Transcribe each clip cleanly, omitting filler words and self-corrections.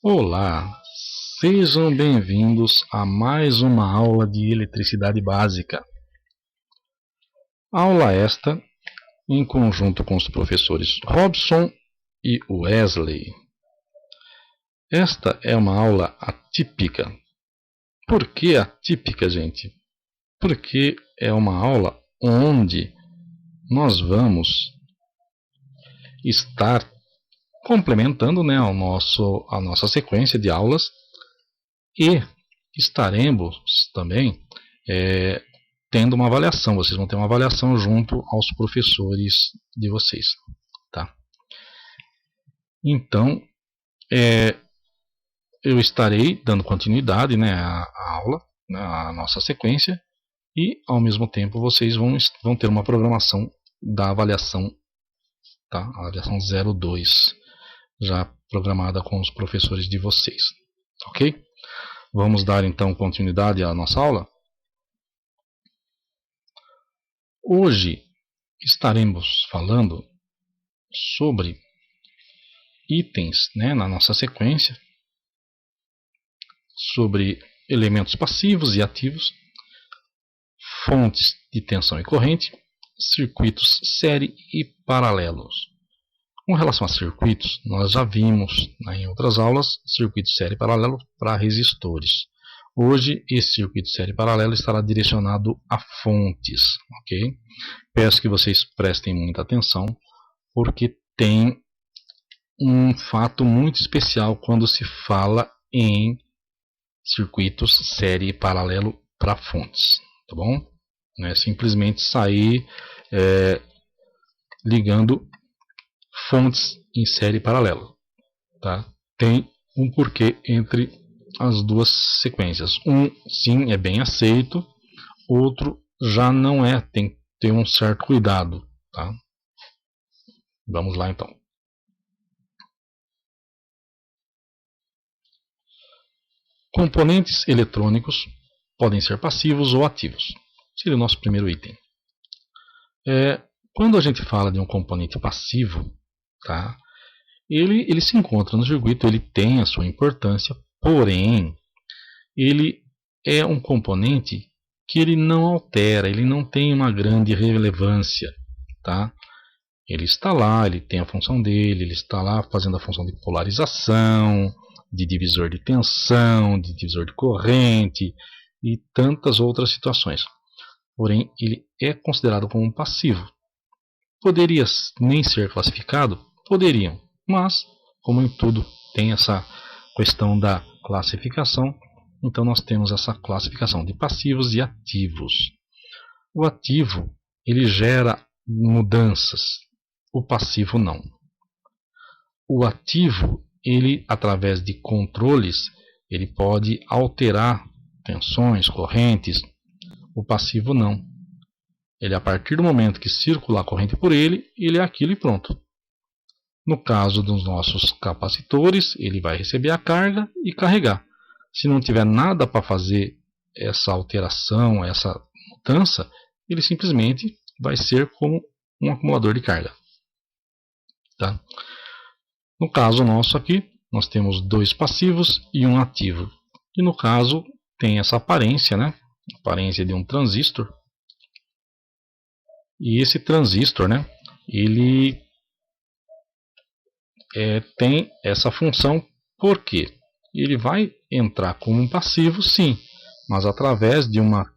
Olá, sejam bem-vindos a mais uma aula de eletricidade básica. Aula esta em conjunto com os professores Robson e Wesley. Esta é uma aula atípica. Por que atípica, gente? Porque é uma aula onde nós vamos estar complementando, né, a nossa sequência de aulas e estaremos também tendo uma avaliação. Vocês vão ter uma avaliação junto aos professores de vocês, tá? Então, eu estarei dando continuidade, né, à aula, né, à nossa sequência, e ao mesmo tempo vocês vão ter uma programação da avaliação, tá? A avaliação 02, já programada com os professores de vocês, ok? Vamos dar então continuidade à nossa aula? Hoje estaremos falando sobre itens, né, na nossa sequência, sobre elementos passivos e ativos, fontes de tensão e corrente, circuitos série e paralelos. Com relação a circuitos, nós já vimos, né, em outras aulas, circuito série e paralelo para resistores. Hoje, esse circuito série e paralelo estará direcionado a fontes, ok? Peço que vocês prestem muita atenção, porque tem um fato muito especial quando se fala em circuitos série e paralelo para fontes, tá bom? Não é simplesmente sair ligando fontes em série e paralelo, tá? Tem um porquê entre as duas sequências. Um, sim, é bem aceito, outro já não é, tem que ter um certo cuidado, tá? Vamos lá então. Componentes eletrônicos podem ser passivos ou ativos. Seria o nosso primeiro item. Quando a gente fala de um componente passivo, tá? Ele se encontra no circuito, ele tem a sua importância, porém, ele é um componente que ele não altera, ele não tem uma grande relevância, tá? Ele está lá, ele tem a função dele, ele está lá fazendo a função de polarização, de divisor de tensão, de divisor de corrente e tantas outras situações. Porém, ele é considerado como um passivo. Poderia nem ser classificado? Poderiam, mas, como em tudo tem essa questão da classificação, então nós temos essa classificação de passivos e ativos. O ativo, ele gera mudanças, o passivo não. O ativo, ele, através de controles, ele pode alterar tensões, correntes. O passivo não. Ele, a partir do momento que circular a corrente por ele, ele é aquilo e pronto. No caso dos nossos capacitores, ele vai receber a carga e carregar. Se não tiver nada para fazer essa alteração, essa mudança, ele simplesmente vai ser como um acumulador de carga. Tá? No caso nosso aqui, nós temos dois passivos e um ativo. E no caso, tem essa aparência, né? Aparência de um transistor. E esse transistor, né? Ele tem essa função, por quê? Ele vai entrar como um passivo, sim, mas através de uma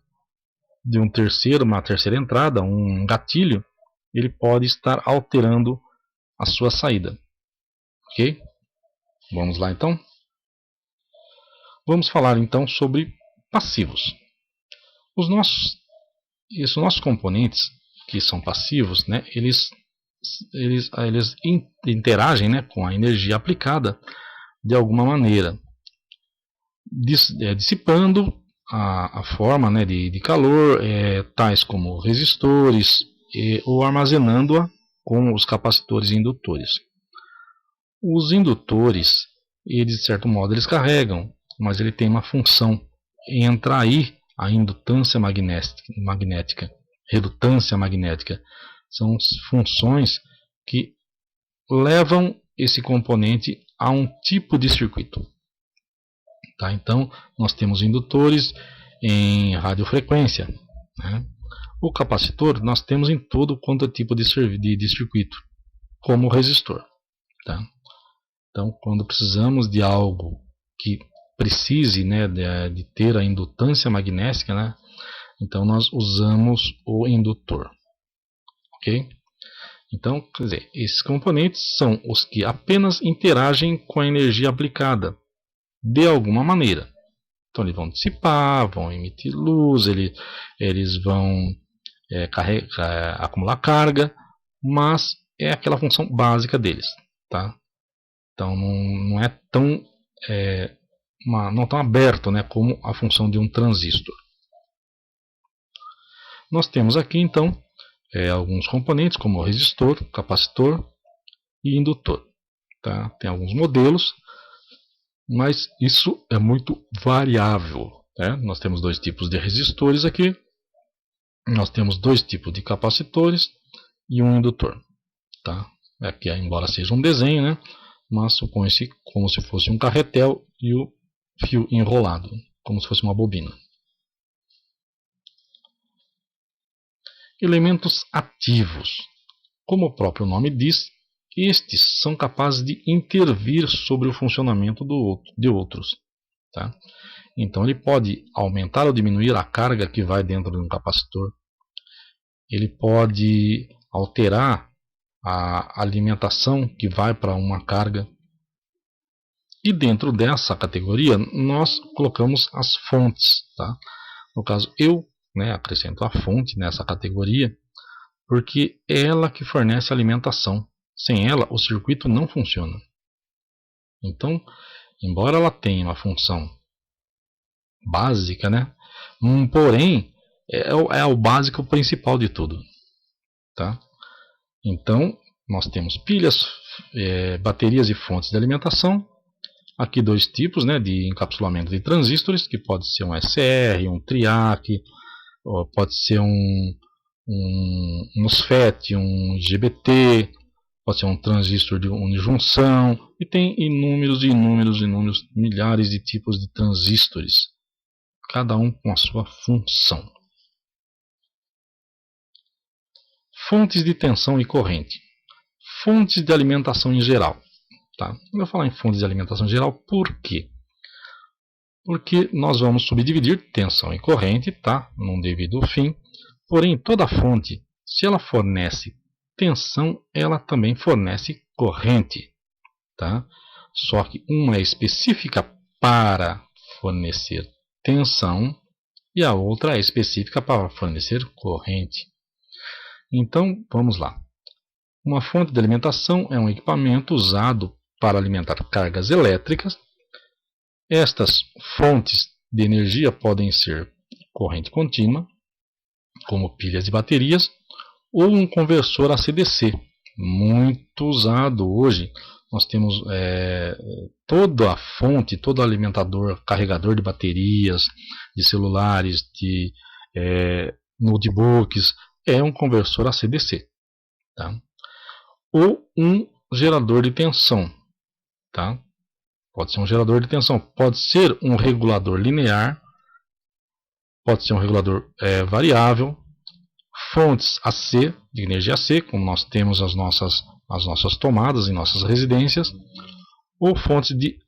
terceira entrada, um gatilho, ele pode estar alterando a sua saída. Ok? Vamos lá então? Vamos falar então sobre passivos. Os nossos componentes que são passivos, né, eles interagem, né, com a energia aplicada de alguma maneira, dissipando a forma, né, de calor, tais como resistores, ou armazenando-a com os capacitores e indutores. Os indutores, eles, de certo modo, eles carregam, mas ele tem uma função em atrair a indutância magnética, redutância magnética. São funções que levam esse componente a um tipo de circuito. Tá? Então, nós temos indutores em radiofrequência, né? O capacitor nós temos em todo quanto é tipo de circuito, como o resistor. Tá? Então, quando precisamos de algo que precise, né, de ter a indutância magnética, né, então nós usamos o indutor. Ok? Então, quer dizer, esses componentes são os que apenas interagem com a energia aplicada, de alguma maneira. Então, eles vão dissipar, vão emitir luz, eles vão acumular carga, mas é aquela função básica deles. Tá? Então, não é tão, não tão aberto, né, como a função de um transistor. Nós temos aqui, então, alguns componentes, como resistor, capacitor e indutor. Tá? Tem alguns modelos, mas isso é muito variável. Né? Nós temos dois tipos de resistores aqui, nós temos dois tipos de capacitores e um indutor. Tá? Aqui, embora seja um desenho, né? Mas supõe-se como se fosse um carretel e o fio enrolado, como se fosse uma bobina. Elementos ativos. Como o próprio nome diz, estes são capazes de intervir sobre o funcionamento de outros. Tá? Então ele pode aumentar ou diminuir a carga que vai dentro de um capacitor. Ele pode alterar a alimentação que vai para uma carga. E dentro dessa categoria nós colocamos as fontes. Tá? No caso, eu acrescento a fonte nessa categoria, porque é ela que fornece alimentação. Sem ela, o circuito não funciona. Então, embora ela tenha uma função básica, né? Porém, é o básico principal de tudo. Tá? Então, nós temos pilhas, baterias e fontes de alimentação. Aqui dois tipos, né, de encapsulamento de transistores, que pode ser um SR, um TRIAC, ou pode ser um MOSFET, um IGBT, pode ser um transistor de unijunção, e tem inúmeros, milhares de tipos de transistores, cada um com a sua função. Fontes de tensão e corrente. Fontes de alimentação em geral. Tá? Eu vou falar em fontes de alimentação em geral, por quê? Porque nós vamos subdividir tensão e corrente, tá? Num devido fim. Porém, toda fonte, se ela fornece tensão, ela também fornece corrente. Tá? Só que uma é específica para fornecer tensão e a outra é específica para fornecer corrente. Então, vamos lá. Uma fonte de alimentação é um equipamento usado para alimentar cargas elétricas. Estas fontes de energia podem ser corrente contínua, como pilhas e baterias, ou um conversor AC/DC, muito usado hoje. Nós temos toda a fonte, todo alimentador, carregador de baterias, de celulares, de notebooks, é um conversor AC/DC. Tá? Ou um gerador de tensão. Tá? Pode ser um gerador de tensão, pode ser um regulador linear, pode ser um regulador variável, fontes AC, de energia AC, como nós temos as nossas tomadas em nossas residências, ou fontes de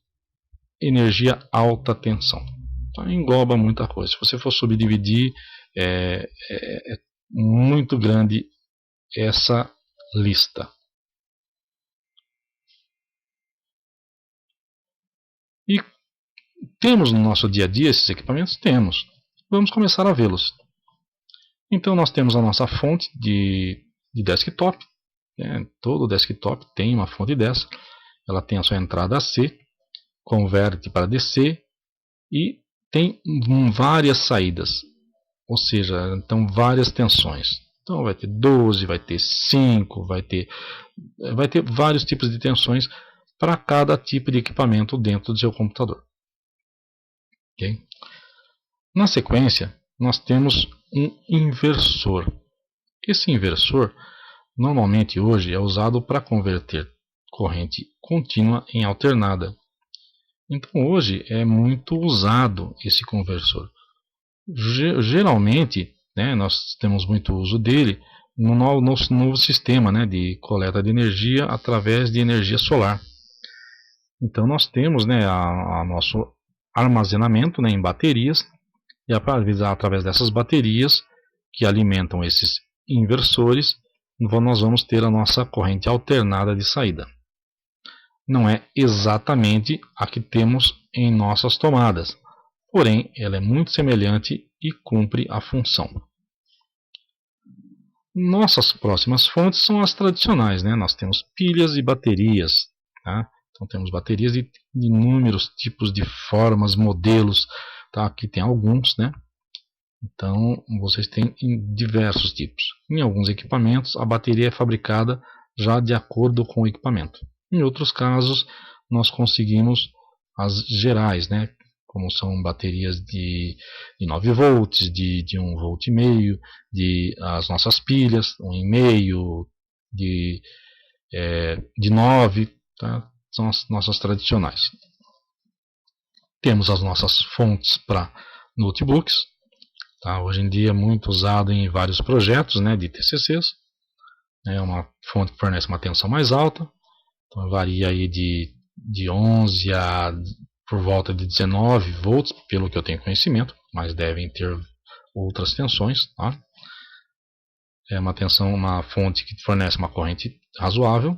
energia alta tensão. Então, engloba muita coisa. Se você for subdividir, é muito grande essa lista. E temos no nosso dia a dia esses equipamentos? Temos. Vamos começar a vê-los. Então nós temos a nossa fonte de desktop. Todo desktop tem uma fonte dessa. Ela tem a sua entrada AC, converte para DC e tem várias saídas. Ou seja, então várias tensões. Então vai ter 12, vai ter 5, vai ter vários tipos de tensões para cada tipo de equipamento dentro do seu computador. Okay? Na sequência, nós temos um inversor. Esse inversor, normalmente hoje, é usado para converter corrente contínua em alternada. Então hoje é muito usado esse conversor. Geralmente, né, nós temos muito uso dele no nosso novo sistema, né, de coleta de energia através de energia solar. Então nós temos, né, a nosso armazenamento, né, em baterias, e através dessas baterias que alimentam esses inversores, nós vamos ter a nossa corrente alternada de saída. Não é exatamente a que temos em nossas tomadas, porém ela é muito semelhante e cumpre a função. Nossas próximas fontes são as tradicionais, né? Nós temos pilhas e baterias. Tá? Então temos baterias de inúmeros tipos de formas, modelos. Tá? Aqui tem alguns, né? Então vocês têm diversos tipos. Em alguns equipamentos a bateria é fabricada já de acordo com o equipamento. Em outros casos nós conseguimos as gerais, né? Como são baterias de 9 volts, de 1,5 volt, de as nossas pilhas, 1,5, de 9, tá? São as nossas tradicionais. Temos as nossas fontes para notebooks, tá? Hoje em dia é muito usado em vários projetos, né, de TCCs. É uma fonte que fornece uma tensão mais alta, então varia aí de 11 a por volta de 19 volts, pelo que eu tenho conhecimento, mas devem ter outras tensões. Tá? É uma fonte que fornece uma corrente razoável.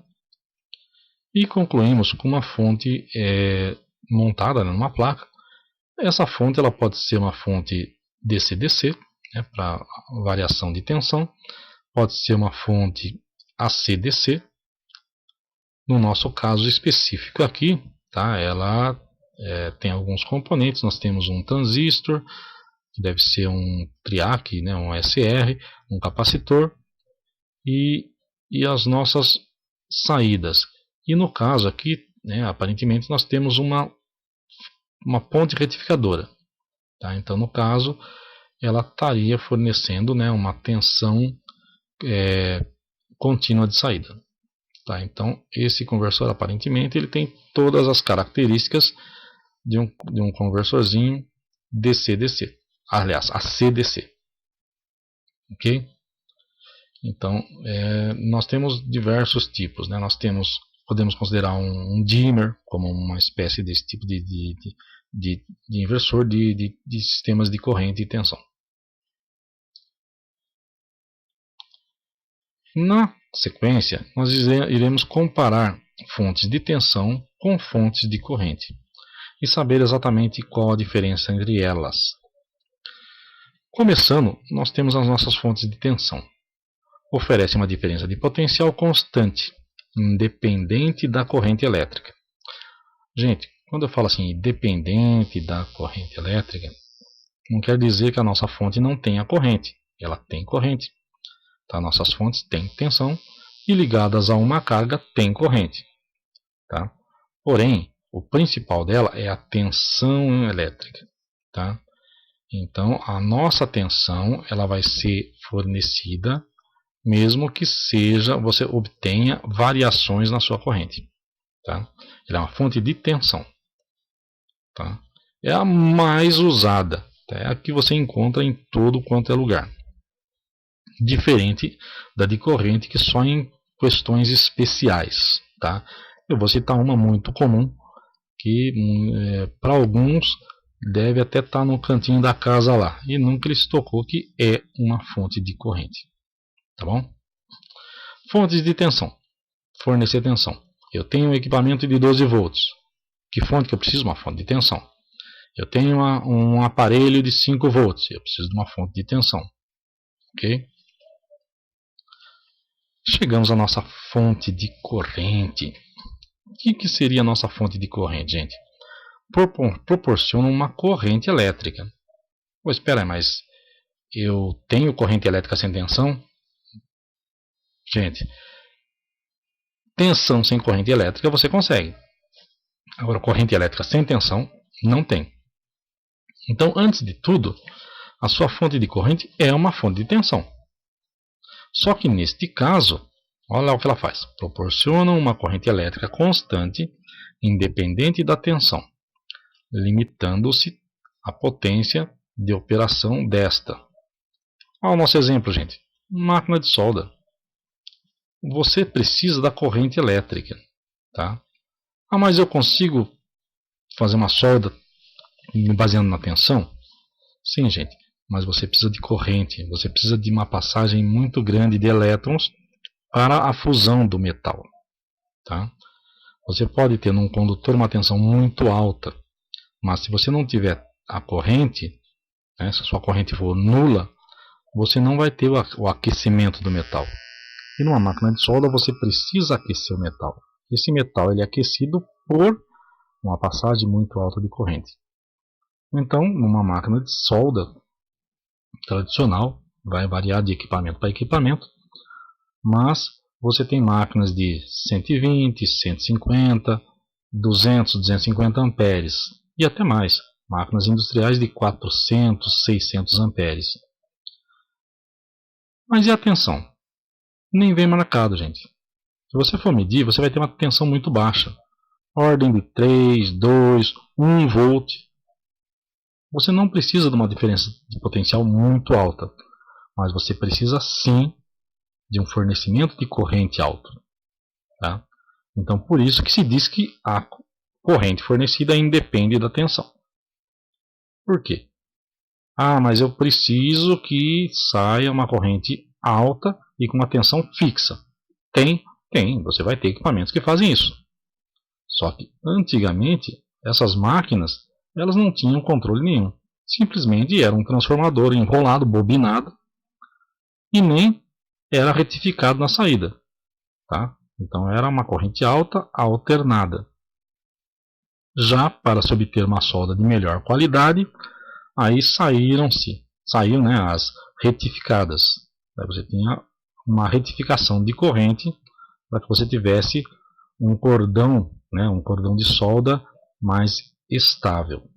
E concluímos com uma fonte montada numa placa. Essa fonte ela pode ser uma fonte DC-DC, né, para variação de tensão. Pode ser uma fonte AC-DC. No nosso caso específico aqui, tá, ela tem alguns componentes. Nós temos um transistor, que deve ser um triac, né, um SR, um capacitor e as nossas saídas. E no caso aqui, né, aparentemente nós temos uma ponte retificadora. Tá? Então no caso ela estaria fornecendo, né, uma tensão contínua de saída. Tá? Então esse conversor aparentemente ele tem todas as características de um conversorzinho DC-DC. Aliás, AC-DC. Ok? Então, nós temos diversos tipos. Né? Nós podemos considerar um dimmer como uma espécie desse tipo de inversor de sistemas de corrente e tensão. Na sequência, nós iremos comparar fontes de tensão com fontes de corrente e saber exatamente qual a diferença entre elas. Começando, nós temos as nossas fontes de tensão. Oferece uma diferença de potencial constante, independente da corrente elétrica. Gente, quando eu falo assim, independente da corrente elétrica, não quer dizer que a nossa fonte não tenha corrente. Ela tem corrente. Tá? Nossas fontes têm tensão e ligadas a uma carga tem corrente. Tá? Porém, o principal dela é a tensão elétrica. Tá? Então, a nossa tensão ela vai ser fornecida mesmo que você obtenha variações na sua corrente. Tá? Ela é uma fonte de tensão. Tá? É a mais usada. Tá? É a que você encontra em todo quanto é lugar. Diferente da de corrente, que só em questões especiais. Tá? Eu vou citar uma muito comum, que para alguns deve até estar no cantinho da casa lá, e nunca lhe se tocou que é uma fonte de corrente. Tá bom? Fontes de tensão. Fornecer tensão. Eu tenho um equipamento de 12 volts. Que fonte que eu preciso? Uma fonte de tensão. Eu tenho um aparelho de 5 volts. Eu preciso de uma fonte de tensão. Ok? Chegamos à nossa fonte de corrente. O que seria a nossa fonte de corrente, gente? Proporciona uma corrente elétrica. Pô, espera aí, mas eu tenho corrente elétrica sem tensão? Gente, tensão sem corrente elétrica você consegue. Agora, corrente elétrica sem tensão, não tem. Então, antes de tudo, a sua fonte de corrente é uma fonte de tensão. Só que neste caso, olha o que ela faz. Proporciona uma corrente elétrica constante, independente da tensão. limitando-se a potência de operação desta. Olha o nosso exemplo, gente. Máquina de solda. Você precisa da corrente elétrica. Tá? Ah, mas eu consigo fazer uma solda me baseando na tensão? Sim, gente. Mas você precisa de corrente. Você precisa de uma passagem muito grande de elétrons para a fusão do metal. Tá? Você pode ter num condutor uma tensão muito alta, mas se você não tiver a corrente, né, se a sua corrente for nula, você não vai ter o aquecimento do metal. E numa máquina de solda você precisa aquecer o metal. Esse metal ele é aquecido por uma passagem muito alta de corrente. Então, numa máquina de solda tradicional, vai variar de equipamento para equipamento, mas você tem máquinas de 120, 150, 200, 250 amperes e até mais. Máquinas industriais de 400, 600 amperes. Mas e a tensão? Nem vem marcado, gente. Se você for medir, você vai ter uma tensão muito baixa. Ordem de 3, 2, 1 volt. Você não precisa de uma diferença de potencial muito alta, mas você precisa sim de um fornecimento de corrente alto. Tá? Então, por isso que se diz que a corrente fornecida independe da tensão. Por quê? Ah, mas eu preciso que saia uma corrente alta e com uma tensão fixa. Tem, você vai ter equipamentos que fazem isso. Só que antigamente essas máquinas elas não tinham controle nenhum. Simplesmente era um transformador enrolado, bobinado e nem era retificado na saída. Tá? Então era uma corrente alta alternada. Já para se obter uma solda de melhor qualidade, aí saiu, né, as retificadas. Aí você tinha uma retificação de corrente para que você tivesse um cordão, né, um cordão de solda mais estável.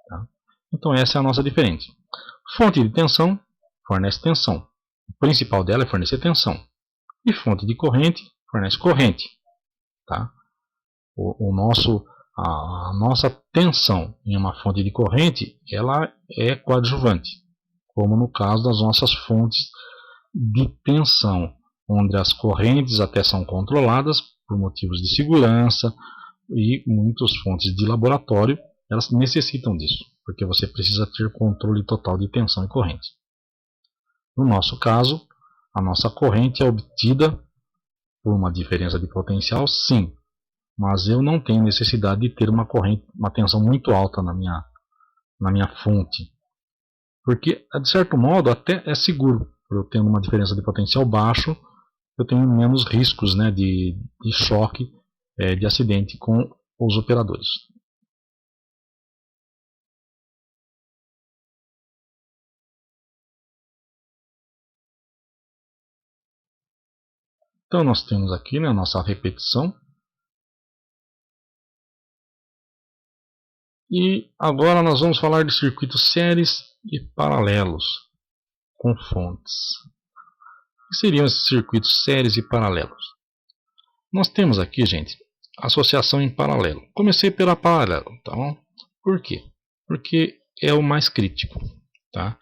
Tá? Então essa é a nossa diferença. Fonte de tensão fornece tensão. O principal dela é fornecer tensão. E fonte de corrente fornece corrente. Tá? A nossa tensão em uma fonte de corrente ela é coadjuvante, como no caso das nossas fontes de tensão, onde as correntes até são controladas por motivos de segurança e muitas fontes de laboratório elas necessitam disso, porque você precisa ter controle total de tensão e corrente. No nosso caso, a nossa corrente é obtida por uma diferença de potencial, sim, mas eu não tenho necessidade de ter uma corrente, uma tensão muito alta na minha fonte, porque de certo modo até é seguro. Eu tendo uma diferença de potencial baixo, eu tenho menos riscos, né, de choque, de acidente com os operadores. Então nós temos aqui, né, a nossa repetição. E agora nós vamos falar de circuitos séries e paralelos com fontes. O que seriam esses circuitos séries e paralelos? Nós temos aqui, gente, associação em paralelo. Comecei pela paralelo, tá bom? Por quê? Porque é o mais crítico, tá?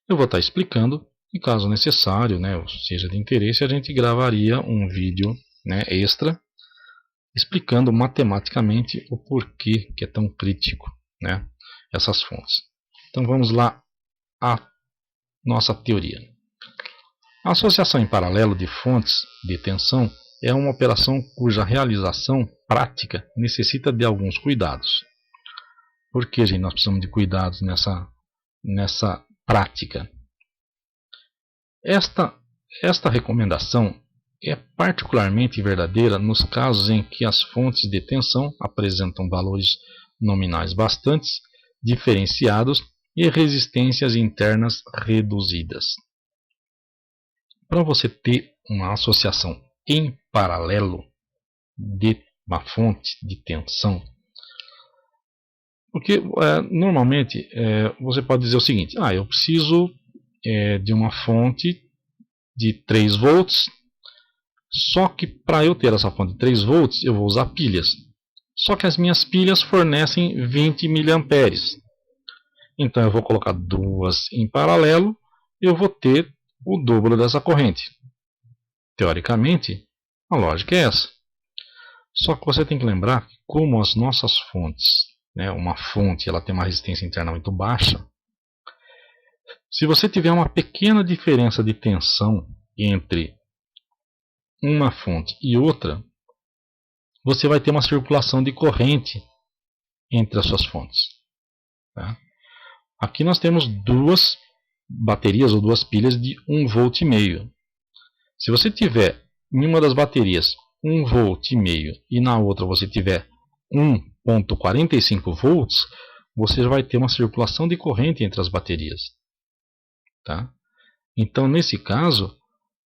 Eu vou estar explicando e caso necessário, né, ou seja de interesse, a gente gravaria um vídeo, né, extra explicando matematicamente o porquê que é tão crítico, né, essas fontes. Então vamos lá à nossa teoria. A associação em paralelo de fontes de tensão é uma operação cuja realização prática necessita de alguns cuidados. Por que, gente, nós precisamos de cuidados nessa prática? Esta recomendação é particularmente verdadeira nos casos em que as fontes de tensão apresentam valores nominais bastante diferenciados e resistências internas reduzidas. Para você ter uma associação em paralelo de uma fonte de tensão, porque normalmente você pode dizer o seguinte: eu preciso de uma fonte de 3 volts, só que para eu ter essa fonte de 3 volts eu vou usar pilhas. Só que as minhas pilhas fornecem 20 miliamperes. Então eu vou colocar duas em paralelo, eu vou ter o dobro dessa corrente. Teoricamente, a lógica é essa. Só que você tem que lembrar que como as nossas fontes, uma fonte ela tem uma resistência interna muito baixa, se você tiver uma pequena diferença de tensão entre uma fonte e outra, você vai ter uma circulação de corrente entre as suas fontes. Tá? Aqui nós temos duas baterias ou duas pilhas de 1,5 volt. Se você tiver em uma das baterias 1,5 volt e na outra você tiver 1,45 volts, você vai ter uma circulação de corrente entre as baterias. Tá? Então, nesse caso,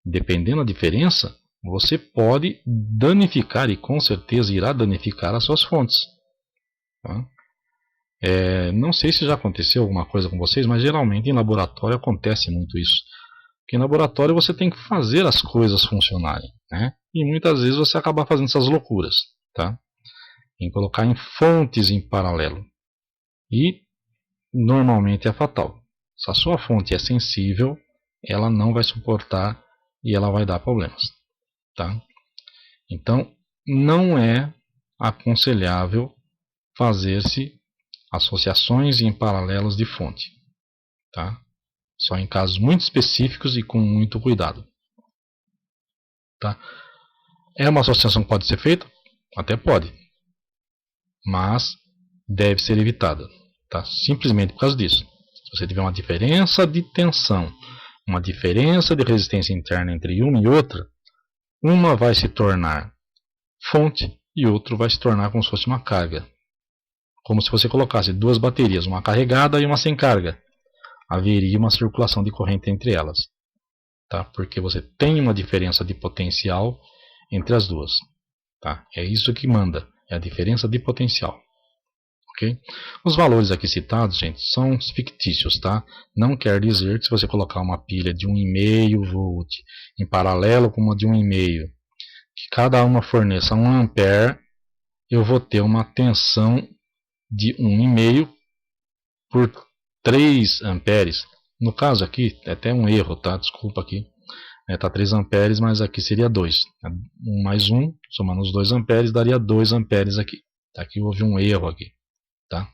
dependendo da diferença, você pode danificar e com certeza irá danificar as suas fontes. Tá? Não sei se já aconteceu alguma coisa com vocês, mas geralmente em laboratório acontece muito isso. Porque em laboratório você tem que fazer as coisas funcionarem, né? E muitas vezes você acaba fazendo essas loucuras, tá? Em colocar em fontes em paralelo. E normalmente é fatal. Se a sua fonte é sensível, ela não vai suportar e ela vai dar problemas, tá? Então, não é aconselhável fazer-se associações em paralelos de fonte, tá? Só em casos muito específicos e com muito cuidado. Tá? É uma associação que pode ser feita? Até pode. Mas deve ser evitada. Tá? Simplesmente por causa disso. Se você tiver uma diferença de tensão, uma diferença de resistência interna entre uma e outra, uma vai se tornar fonte e outra vai se tornar como se fosse uma carga. Como se você colocasse duas baterias, uma carregada e uma sem carga. Haveria uma circulação de corrente entre elas. Tá? Porque você tem uma diferença de potencial entre as duas. Tá? É isso que manda, é a diferença de potencial. Okay? Os valores aqui citados, gente, são fictícios. Tá? Não quer dizer que se você colocar uma pilha de 1,5 volt em paralelo com uma de 1,5, que cada uma forneça 1 ampere, eu vou ter uma tensão de 1,5 por 3 amperes. No caso aqui, é até um erro, tá? Desculpa aqui. Tá 3 amperes, mas aqui seria 2. 1 mais 1, somando os 2 amperes, daria 2 amperes aqui. Tá? Aqui houve um erro aqui. Tá?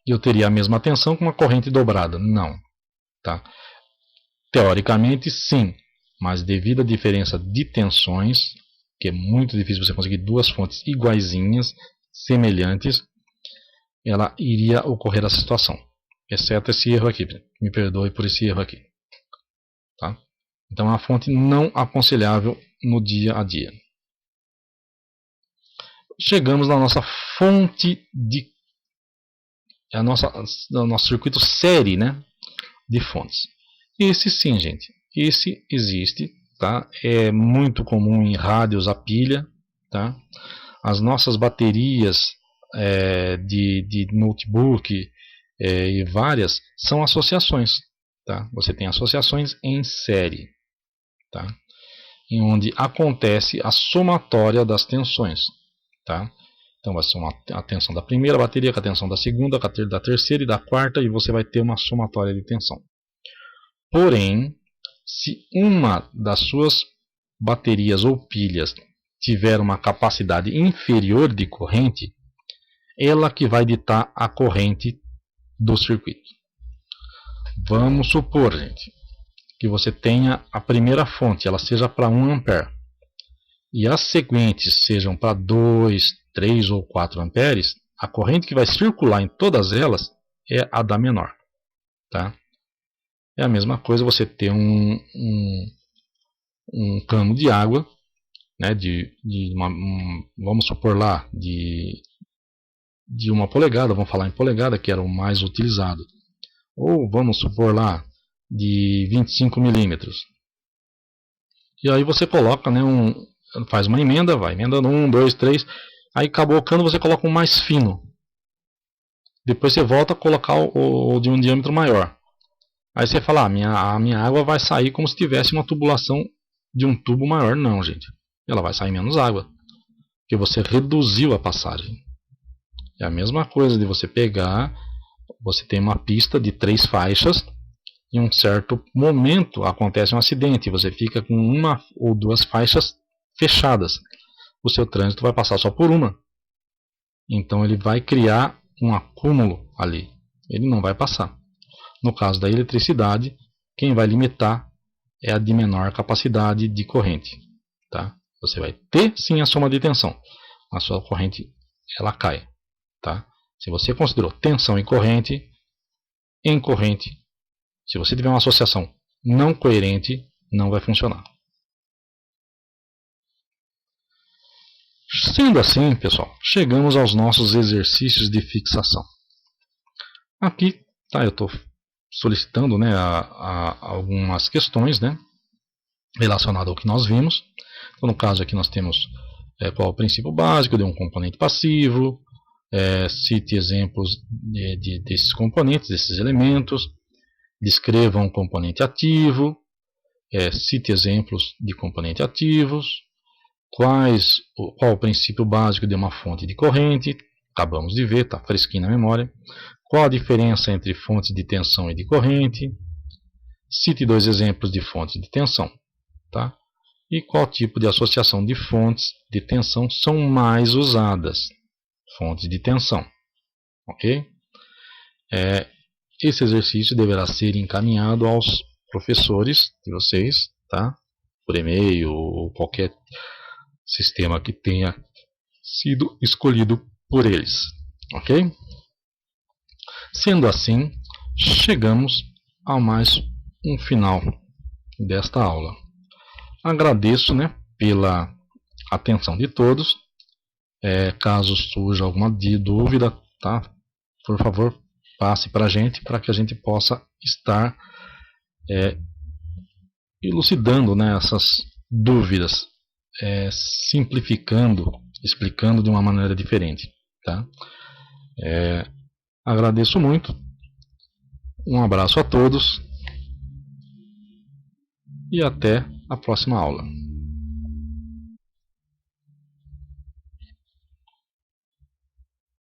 Eu teria a mesma tensão com uma corrente dobrada. Não. Tá? Teoricamente, sim. Mas devido à diferença de tensões, que é muito difícil você conseguir duas fontes iguaizinhas, semelhantes, ela iria ocorrer essa situação. Exceto esse erro aqui. Me perdoe por esse erro aqui. Tá? Então é uma fonte não aconselhável no dia a dia. Chegamos na nossa fonte de... nosso circuito série, né, de fontes. Esse sim, gente. Esse existe. Tá? É muito comum em rádios a pilha. Tá? As nossas baterias de notebook e várias são associações. Tá? Você tem associações em série. Tá? Em onde acontece a somatória das tensões. Tá? Então vai ser a tensão da primeira bateria com a tensão da segunda, com a da terceira e da quarta, e você vai ter uma somatória de tensão. Porém, se uma das suas baterias ou pilhas tiver uma capacidade inferior de corrente, ela que vai ditar a corrente do circuito. Vamos supor, gente, que você tenha a primeira fonte, ela seja para 1 ampere, e as seguintes sejam para 2, 3 ou 4 amperes, a corrente que vai circular em todas elas é a da menor. Tá? É a mesma coisa você ter um cano de água, né, vamos supor lá, de 1 polegada, vamos falar em polegada, que era o mais utilizado. Ou vamos supor lá, de 25 milímetros. E aí você coloca, né, faz uma emenda, vai emendando 1, 2, 3, aí acabou o cano, você coloca um mais fino. Depois você volta a colocar o de um diâmetro maior. Aí você fala, a minha água vai sair como se tivesse uma tubulação de um tubo maior. Não, gente. Ela vai sair menos água. que você reduziu a passagem. É a mesma coisa de você pegar, você tem uma pista de 3 faixas, em um certo momento acontece um acidente, você fica com 1 ou 2 faixas fechadas. O seu trânsito vai passar só por uma. Então ele vai criar um acúmulo ali. Ele não vai passar. No caso da eletricidade, quem vai limitar é a de menor capacidade de corrente. Tá? Você vai ter sim a soma de tensão. A sua corrente ela cai. Tá? Se você considerou tensão em corrente, se você tiver uma associação não coerente, não vai funcionar. Sendo assim, pessoal, chegamos aos nossos exercícios de fixação. Aqui eu estou solicitando, né, algumas questões, né, relacionadas ao que nós vimos. Então, no caso aqui nós temos qual é o princípio básico de um componente passivo, cite exemplos desses componentes, desses elementos, descreva um componente ativo, cite exemplos de componentes ativos, qual o princípio básico de uma fonte de corrente, acabamos de ver, está fresquinho na memória, qual a diferença entre fontes de tensão e de corrente, cite 2 exemplos de fontes de tensão, tá? E qual tipo de associação de fontes de tensão são mais usadas, fontes de tensão, ok? Esse exercício deverá ser encaminhado aos professores de vocês, tá? Por e-mail ou qualquer sistema que tenha sido escolhido por eles, ok? Sendo assim, chegamos a mais um final desta aula. Agradeço, né, pela atenção de todos. Caso surja alguma dúvida, tá? Por favor, passe para a gente, para que a gente possa estar elucidando, né, essas dúvidas, simplificando, explicando de uma maneira diferente. Tá? Agradeço muito, um abraço a todos e até a próxima aula.